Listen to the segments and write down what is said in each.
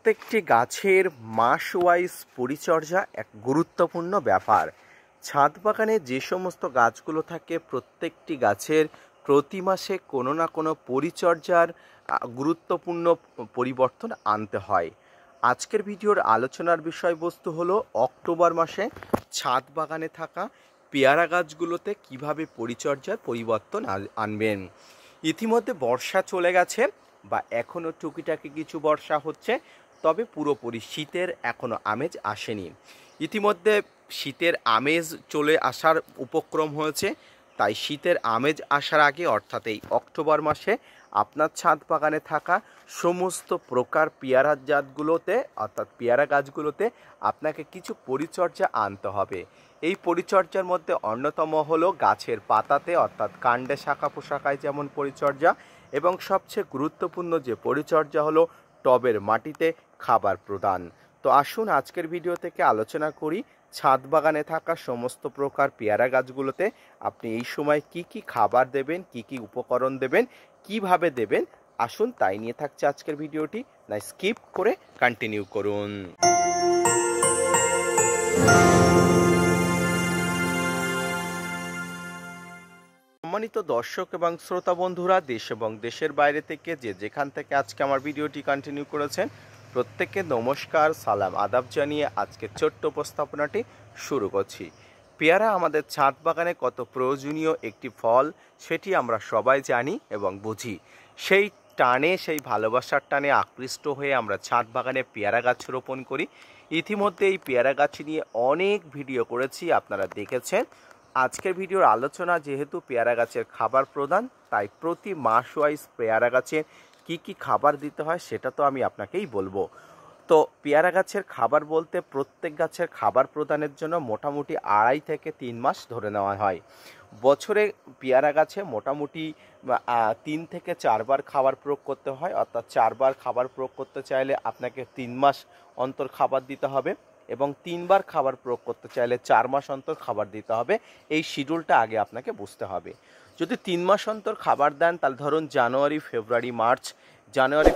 প্রত্যেকটি গাছের মাস ওয়াইজ পরিচর্যা এক গুরুত্বপূর্ণ ব্যাপার। ছাদ বাগানে যে সমস্ত গাছগুলো থাকে প্রত্যেকটি গাছের প্রতি মাসে কোনো না কোনো পরিচর্যার গুরুত্বপূর্ণ পরিবর্তন আনতে হয়। আজকের ভিডিওর আলোচনার বিষয়বস্তু হলো অক্টোবর মাসে ছাদ বাগানে থাকা পেয়ারা গাছগুলোতে কিভাবে পরিচর্যার পরিবর্তন আনবেন। ইতিমধ্যে বর্ষা চলে গেছে বা এখনও টুকিটাকি কিছু বর্ষা হচ্ছে, তবে পুরোপুরি শীতের এখনও আমেজ আসেনি। ইতিমধ্যে শীতের আমেজ চলে আসার উপক্রম হয়েছে, তাই শীতের আমেজ আসার আগে অর্থাৎ এই অক্টোবর মাসে আপনার ছাদ বাগানে থাকা সমস্ত প্রকার পেয়ারা জাতগুলোতে অর্থাৎ পেয়ারা গাছগুলোতে আপনাকে কিছু পরিচর্যা আনতে হবে। এই পরিচর্যার মধ্যে অন্যতম হলো গাছের পাতাতে অর্থাৎ কাণ্ডে শাখা পোশাকায় যেমন পরিচর্যা, এবং সবচেয়ে গুরুত্বপূর্ণ যে পরিচর্যা হলো টবের মাটিতে খাবার প্রদান। তো আসুন আজকের ভিডিও থেকে আলোচনা করি ছাদ বাগানে থাকা সমস্ত প্রকার পেয়ারা গাছগুলোতে আপনি এই সময় কি কি খাবার দেবেন, কি কি উপকরণ দেবেন, কিভাবে দেবেন। আসুন তাই নিয়ে থাকছে আজকের ভিডিওটি, না স্কিপ করে কন্টিনিউ করুন। সম্মানিত দর্শক এবং শ্রোতা বন্ধুরা, দেশ এবং দেশের বাইরে থেকে যে যেখান থেকে আজকে আমার ভিডিওটি কন্টিনিউ করেছেন, প্রত্যেককে নমস্কার, সালাম, আদাব জানিয়ে আজকের ছোট্ট উপস্থাপনাটি শুরু করছি। পেয়ারা আমাদের ছাদ বাগানে কত প্রয়োজনীয় একটি ফল সেটি আমরা সবাই জানি এবং বুঝি। সেই টানে, সেই ভালোবাসার টানে আকৃষ্ট হয়ে আমরা ছাদ বাগানে পেয়ারা গাছ রোপণ করি। ইতিমধ্যে এই পেয়ারা গাছ নিয়ে অনেক ভিডিও করেছি, আপনারা দেখেছেন। আজকের ভিডিওর আলোচনা যেহেতু পেয়ারা গাছের খাবার প্রদান, তাই প্রতি মাস ওয়াইজ পেয়ারা গাছে কি কি খাবার দিতে হয় সেটা তো আমি আপনাকেই বলবো। তো পেয়ারা গাছের খাবার বলতে প্রত্যেক গাছের খাবার প্রদানের জন্য মোটামুটি 2.5 থেকে 3 মাস ধরে নেওয়া হয়। বছরে পেয়ারা গাছে মোটামুটি 3 থেকে 4 বার খাবার প্রয়োগ করতে হয়, অর্থাৎ 4 বার খাবার প্রয়োগ করতে চাইলে আপনাকে 3 মাস অন্তর খাবার দিতে হবে, এবং 3 বার খাবার প্রয়োগ করতে চাইলে 4 মাস অন্তর খাবার দিতে হবে। এই শিডিউলটা আগে আপনাকে বুঝতে হবে। যদি 3 মাস অন্তর খাবার দেন, তাহলে ধরুন জানুয়ারি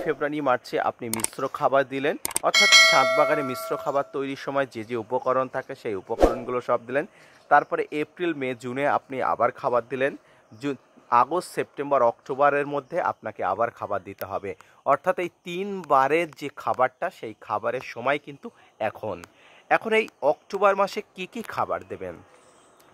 ফেব্রুয়ারি মার্চে আপনি মিশ্র খাবার দিলেন, অর্থাৎ ছাদ বাগানে মিশ্র খাবার তৈরির সময় যে যে উপকরণ থাকে সেই উপকরণগুলো সব দিলেন। তারপরে এপ্রিল মে জুনে আপনি আবার খাবার দিলেন। আগস্ট সেপ্টেম্বর অক্টোবরের মধ্যে আপনাকে আবার খাবার দিতে হবে। অর্থাৎ এই 3 বারের যে খাবারটা, সেই খাবারের সময় কিন্তু এখন এই অক্টোবর মাসে কি কি খাবার দেবেন।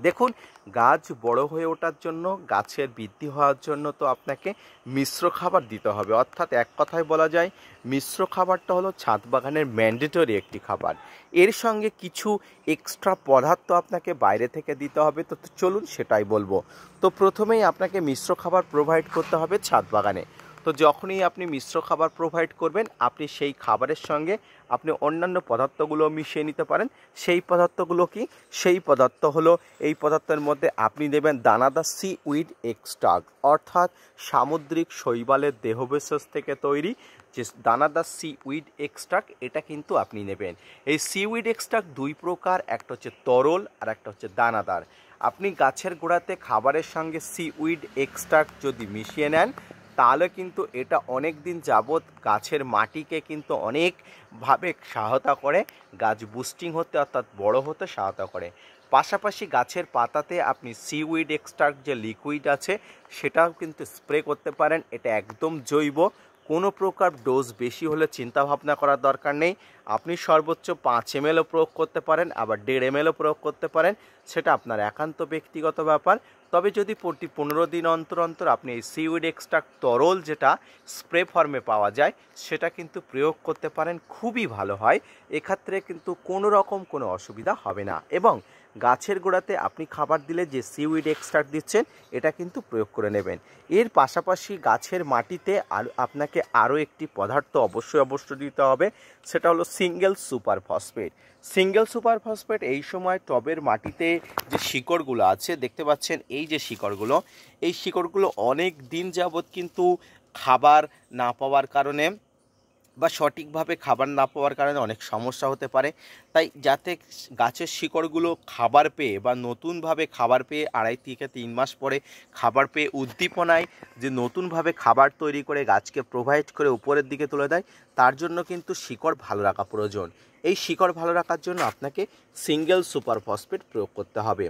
দেখুন, গাছ বড় হয়ে ওঠার জন্য, গাছের বৃদ্ধি হওয়ার জন্য তো আপনাকে মিশ্র খাবার দিতে হবে। অর্থাৎ এক কথায় বলা যায় মিশ্র খাবারটা হলো ছাদ বাগানের ম্যান্ডেটরি একটি খাবার। এর সঙ্গে কিছু এক্সট্রা পদার্থ আপনাকে বাইরে থেকে দিতে হবে। তো চলুন সেটাই বলবো। তো প্রথমেই আপনাকে মিশ্র খাবার প্রোভাইড করতে হবে ছাদ বাগানে। তো যখনই আপনি মিশ্র খাবার প্রোভাইড করবেন, আপনি সেই খাবারের সঙ্গে আপনি অন্যান্য পদার্থগুলো মিশিয়ে নিতে পারেন। সেই পদার্থগুলো কি? সেই পদার্থ হলো, এই পদার্থের মধ্যে আপনি দেবেন দানাদার সি উইড এক্সট্রাক্ট, অর্থাৎ সামুদ্রিক শৈবালের দেহবিশেষ থেকে তৈরি যে দানাদার সি উইড এক্সট্রাক্ট, এটা কিন্তু আপনি নেবেন। এই সি উইড এক্সট্রাক্ট 2 প্রকার, একটা হচ্ছে তরল আর একটা হচ্ছে দানাদার। আপনি গাছের গোড়াতে খাবারের সঙ্গে সি উইড এক্সট্রাক্ট যদি মিশিয়ে নেন, তাহলে কিন্তু এটা অনেক দিন যাবৎ গাছের মাটিকে কিন্তু অনেকভাবে সহায়তা করে, গাছ বুস্টিং হতে অর্থাৎ বড় হতে সহায়তা করে। পাশাপাশি গাছের পাতাতে আপনি সিউইড এক্সট্রাক্ট যে লিকুইড আছে সেটাও কিন্তু স্প্রে করতে পারেন। এটা একদম জৈব, কোনো প্রকার ডোজ বেশি হলে চিন্তাভাবনা করার দরকার নেই। আপনি সর্বোচ্চ 5 mlও প্রয়োগ করতে পারেন, আবার 1.5 mlও প্রয়োগ করতে পারেন, সেটা আপনার একান্ত ব্যক্তিগত ব্যাপার। তবে যদি প্রতি 15 দিন অন্তর অন্তর আপনি এই সিউইড এক্সট্রাক্ট তরল যেটা স্প্রে ফর্মে পাওয়া যায় সেটা কিন্তু প্রয়োগ করতে পারেন, খুবই ভালো হয়। এক্ষেত্রে কিন্তু কোনো রকম কোনো অসুবিধা হবে না। এবং গাছের গোড়াতে আপনি খাবার দিলে যে সিউইড এক্সট্রাক্ট দিচ্ছেন এটা কিন্তু প্রয়োগ করে নেবেন। এর পাশাপাশি গাছের মাটিতে আপনাকে আরও একটি পদার্থ অবশ্যই দিতে হবে, সেটা হলো সিঙ্গেল সুপার ফসফেট। এই সময় টবের মাটিতে যে শিকড়গুলো আছে দেখতে পাচ্ছেন, এই যে শিকড়গুলো অনেক দিন যাবৎ কিন্তু খাবার না পাওয়ার কারণে বা সঠিকভাবে খাবার না পাওয়ার কারণে অনেক সমস্যা হতে পারে। তাই যাতে গাছের শিকড়গুলো খাবার পেয়ে বা নতুনভাবে খাবার পেয়ে 2.5 থেকে 3 মাস পরে খাবার পেয়ে উদ্দীপনায় যে নতুনভাবে খাবার তৈরি করে গাছকে প্রোভাইড করে উপরের দিকে তুলে দেয়, তার জন্য কিন্তু শিকড় ভালো রাখা প্রয়োজন। এই শিকড় ভালো রাখার জন্য আপনাকে সিঙ্গেল সুপার ফসফেট প্রয়োগ করতে হবে।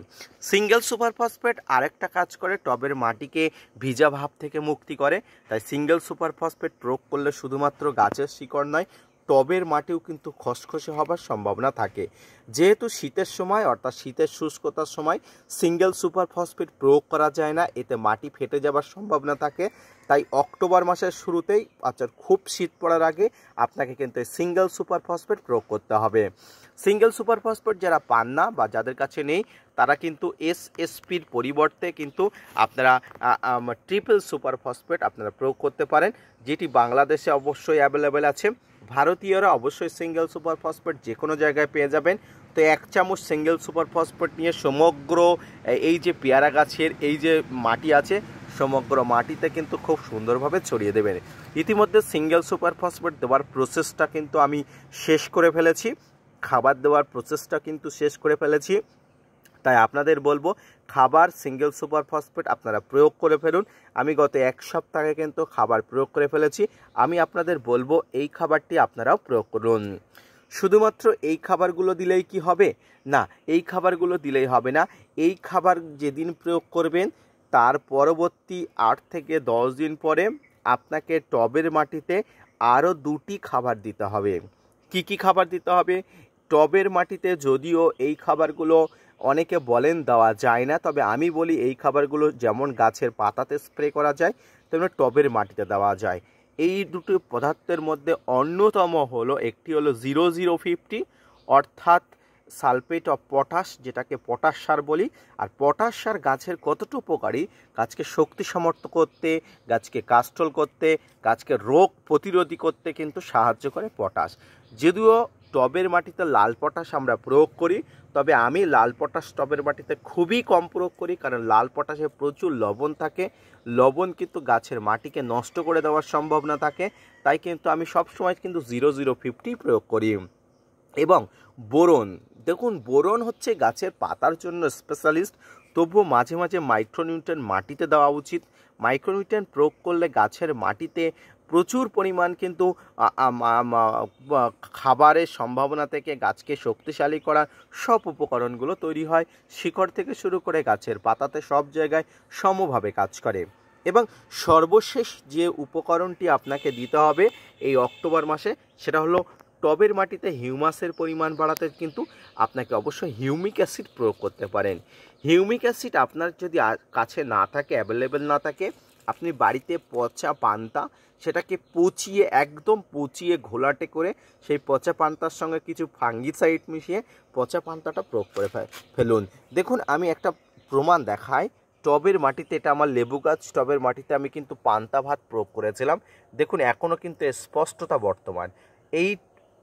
সিঙ্গেল সুপার ফসফেট আরেকটা কাজ করে, টবের মাটিকে ভিজা ভাব থেকে মুক্তি করে। তাই সিঙ্গেল সুপার ফসফেট প্রয়োগ করলে শুধুমাত্র গাছের শিকড় নয়, টবের মাটিও কিন্তু খসখসে হবার সম্ভাবনা থাকে। যেহেতু শীতের সময় অর্থাৎ শীতের শুষ্কতার সময় সিঙ্গেল সুপার ফসফেট প্রয়োগ করা যায় না, এতে মাটি ফেটে যাবার সম্ভাবনা থাকে। তাই অক্টোবর মাসের শুরুতেই অর্থাৎ খুব শীত পড়ার আগে আপনাকে কিন্তু সিঙ্গেল সুপার ফসফেট প্রয়োগ করতে হবে। সিঙ্গেল সুপার ফসফেট যারা পান না বা যাদের কাছে নেই, তারা কিন্তু এসএসপির পরিবর্তে কিন্তু আপনারা ট্রিপল সুপার ফসফেট আপনারা প্রয়োগ করতে পারেন, যেটি বাংলাদেশে অবশ্যই অ্যাভেলেবেল আছে। ভারতীয়রা অবশ্যই সিঙ্গেল সুপার ফসফেট যে কোনো জায়গায় পেয়ে যাবেন। তো 1 চামচ সিঙ্গেল সুপার ফসফেট নিয়ে সমগ্র এই যে পেয়ারা গাছের এই যে মাটি আছে, সমগ্র মাটিতে কিন্তু খুব সুন্দরভাবে ছড়িয়ে দেবেন। ইতিমধ্যে সিঙ্গেল সুপার ফসফেট দেওয়ার প্রসেসটা কিন্তু আমি শেষ করে ফেলেছি, খাবার দেওয়ার প্রসেসটা কিন্তু শেষ করে ফেলেছি। তাই আপনাদের বলবো, খাবার সিঙ্গেল সুপার ফসফেট আপনারা প্রয়োগ করে ফেলুন। আমি গত 1 সপ্তাহে কিন্তু খাবার প্রয়োগ করে ফেলেছি। আমি আপনাদের বলবো এই খাবারটি আপনারাও প্রয়োগ করুন। শুধুমাত্র এই খাবারগুলো দিলেই কি হবে? না, এই খাবারগুলো দিলেই হবে না। এই খাবার যেদিন প্রয়োগ করবেন তার পরবর্তী 8 থেকে 10 দিন পরে আপনাকে টবের মাটিতে আরও 2টি খাবার দিতে হবে। কি কি খাবার দিতে হবে? টবের মাটিতে যদিও এই খাবারগুলো অনেকে বলেন দেওয়া যায় না, তবে আমি বলি এই খাবারগুলো যেমন গাছের পাতাতে স্প্রে করা যায় তেমনি টবের মাটিতে দেওয়া যায়। এই দুটো পদার্থের মধ্যে অন্যতম হলো, একটি হলো 0050 অর্থাৎ সালফেট অফ পটাশ, যেটাকে পটাশ সার বলি। আর পটাশ সার গাছের কতটা উপকারী, গাছকে শক্তি সমর্থ করতে, গাছকে কাস্টল করতে, গাছকে রোগ প্রতিরোধী করতে কিন্তু সাহায্য করে পটাশ। যদিও টবের মাটিতে লাল পটাশ আমরা প্রয়োগ করি, তবে আমি লাল পটাশ টবের মাটিতে খুবই কম প্রয়োগ করি, কারণ লাল পটাশে প্রচুর লবণ থাকে। লবণ কিন্তু গাছের মাটিকে নষ্ট করে দেওয়ার সম্ভাবনা থাকে। তাই কিন্তু আমি সবসময় কিন্তু 0050 প্রয়োগ করি। এবং বোরন, দেখুন বোরন হচ্ছে গাছের পাতার জন্য স্পেশালিস্ট, তবুও মাঝে মাঝে মাইক্রোনিউট্রিয়েন্ট মাটিতে দেওয়া উচিত। মাইক্রোনিউট্রিয়েন্ট প্রয়োগ করলে গাছের মাটিতে প্রচুর পরিমাণ কিন্তু খাবারের সম্ভাবনা থেকে গাছকে শক্তিশালী করার সব উপকরণগুলো তৈরি হয়। শিকড় থেকে শুরু করে গাছের পাতাতে সব জায়গায় সমভাবে কাজ করে। এবং সর্বশেষ যে উপকরণটি আপনাকে দিতে হবে এই অক্টোবর মাসে, সেটা হলো টবের মাটিতে হিউমাসের পরিমাণ বাড়াতে কিন্তু আপনাকে অবশ্যই হিউমিক অ্যাসিড প্রয়োগ করতে পারেন। হিউমিক অ্যাসিড আপনার যদি কাছে না থাকে, অ্যাভেলেবেল না থাকে, আপনি বাড়িতে পচা পান্তা, সেটাকে পচিয়ে একদম পচিয়ে ঘোলাটে করে সেই পচা পান্তার সঙ্গে কিছু ফাঙ্গিসাইড মিশিয়ে পচা পান্তাটা প্রয়োগ করে ফেলুন। দেখুন আমি একটা প্রমাণ দেখাই। টবের মাটিতে, এটা আমার লেবু গাছ, টবের মাটিতে আমি কিন্তু পান্তা ভাত প্রয়োগ করেছিলাম। দেখুন এখনও কিন্তু স্পষ্টতা বর্তমান। এই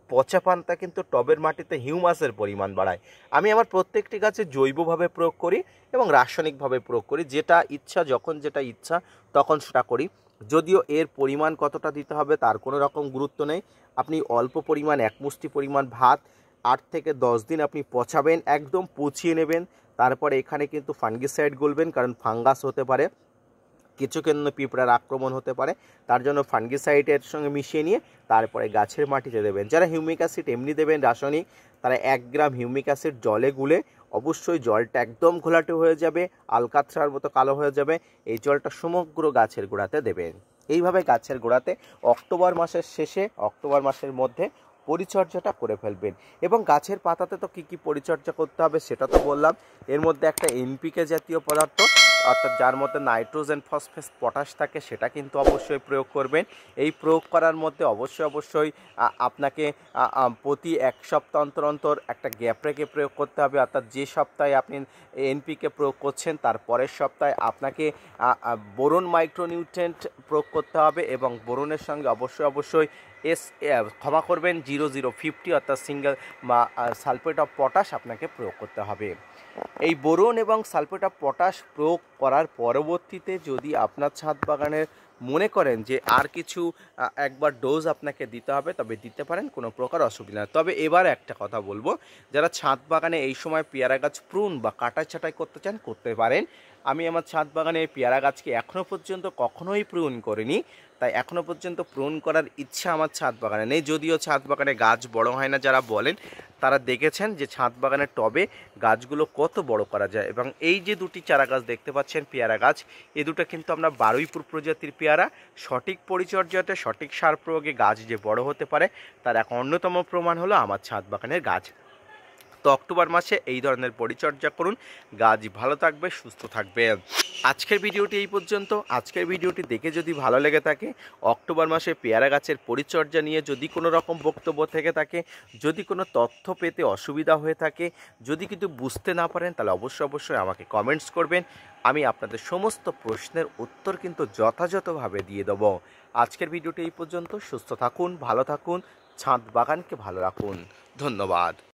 পচা পান্তা কিন্তু টবের মাটিতে হিউমাসের পরিমাণ বাড়ায়। আমি আমার প্রত্যেকটি গাছে জৈবভাবে প্রয়োগ করি এবং রাসায়নিকভাবে প্রয়োগ করি, যেটা ইচ্ছা যখন যেটা ইচ্ছা তখন সেটা করি। যদিও এর পরিমাণ কতটা দিতে হবে তার কোনো রকম গুরুত্ব নেই। আপনি অল্প পরিমাণ 1 মুষ্টি পরিমাণ ভাত 8 থেকে 10 দিন আপনি পচাবেন, একদম পচিয়ে নেবেন। তারপরে এখানে কিন্তু ফাঙ্গিসাইড গুলবেন, কারণ ফাঙ্গাস হতে পারে, কিছু কিন্তু পিঁপড়ার আক্রমণ হতে পারে। তার জন্য ফাঙ্গিসাইডের সঙ্গে মিশিয়ে নিয়ে তারপরে গাছের মাটিতে দেবেন। যারা হিউমিক অ্যাসিড এমনি দেবেন রাসায়নিক, তারা 1 গ্রাম হিউমিক অ্যাসিড জলে গুলে, অবশ্যই জলটা একদম ঘোলাটে হয়ে যাবে, আলকাতরার মতো কালো হয়ে যাবে, এই জলটা সমগ্র গাছের গোড়াতে দেবেন। এইভাবে গাছের গোড়াতে অক্টোবর মাসের শেষে, অক্টোবর মাসের মধ্যে পরিচর্যাটা করে ফেলবেন। এবং গাছের পাতাতে তো কী কী পরিচর্যা করতে হবে সেটা তো বললাম। এর মধ্যে একটা এনপিকে জাতীয় পদার্থ, অর্থাৎ যার মধ্যে নাইট্রোজেন, ফসফেট, পটাশ থাকে, সেটা কিন্তু অবশ্যই প্রয়োগ করবেন। এই প্রয়োগ করার মধ্যে অবশ্যই আপনাকে প্রতি 1 সপ্তাহ অন্তর অন্তর একটা গ্যাপ রেখে প্রয়োগ করতে হবে। অর্থাৎ যে সপ্তাহে আপনি এনপিকে প্রয়োগ করছেন তার পরের সপ্তাহে আপনাকে বোরন মাইক্রোনিউট্রিয়েন্ট প্রয়োগ করতে হবে। এবং বোরনের সঙ্গে অবশ্যই ক্ষমা করবেন 0050 অর্থাৎ সিঙ্গেল সালফেট অফ পটাশ আপনাকে প্রয়োগ করতে হবে। এই বোরন এবং সালফেট অফ পটাশ প্রয়োগ করার পরবর্তীতে যদি আপনার ছাদ বাগানের মনে করেন যে আর কিছু একবার ডোজ আপনাকে দিতে হবে, তবে দিতে পারেন, কোনো প্রকার অসুবিধা নেই। তবে এবার একটা কথা বলবো, যারা ছাদ বাগানে এই সময় পেয়ারা গাছ প্রুন বা কাটাই ছাঁটাই করতে চান করতে পারেন। আমি আমার ছাদ বাগানে পেয়ারা গাছকে এখনও পর্যন্ত কখনোই প্রুন করিনি, তাই এখনও পর্যন্ত পূরণ করার ইচ্ছা আমার ছাদ বাগানে নেই। যদিও ছাদ বাগানে গাছ বড় হয় না, যারা বলেন তারা দেখেছেন যে ছাদ বাগানের টবে গাছগুলো কত বড় করা যায়। এবং এই যে দুটি চারা গাছ দেখতে পাচ্ছেন পেয়ারা গাছ, এ দুটো কিন্তু আমরা বারুইপুর প্রজাতির পেয়ারা। সঠিক পরিচর্যাতে সঠিক সার প্রয়োগে গাছ যে বড় হতে পারে তার এক অন্যতম প্রমাণ হলো আমার ছাদ বাগানের গাছ। তো অক্টোবর মাসে এই ধরনের পরিচর্যা করুন, গাছ ভালো থাকবে, সুস্থ থাকবে। আজকের ভিডিওটি এই পর্যন্ত। আজকের ভিডিওটি দেখে যদি ভালো লেগে থাকে, অক্টোবর মাসে পেয়ারা গাছের পরিচর্যা নিয়ে যদি কোনো রকম বক্তব্য থেকে থাকে, যদি কোনো তথ্য পেতে অসুবিধা হয়ে থাকে, যদি কিছু বুঝতে না পারেন, তাহলে অবশ্যই আমাকে কমেন্টস করবেন। আমি আপনাদের সমস্ত প্রশ্নের উত্তর কিন্তু যথাযথভাবে দিয়ে দেবো। আজকের ভিডিওটি এই পর্যন্ত। সুস্থ থাকুন, ভালো থাকুন, ছাদ বাগানকে ভালো রাখুন। ধন্যবাদ।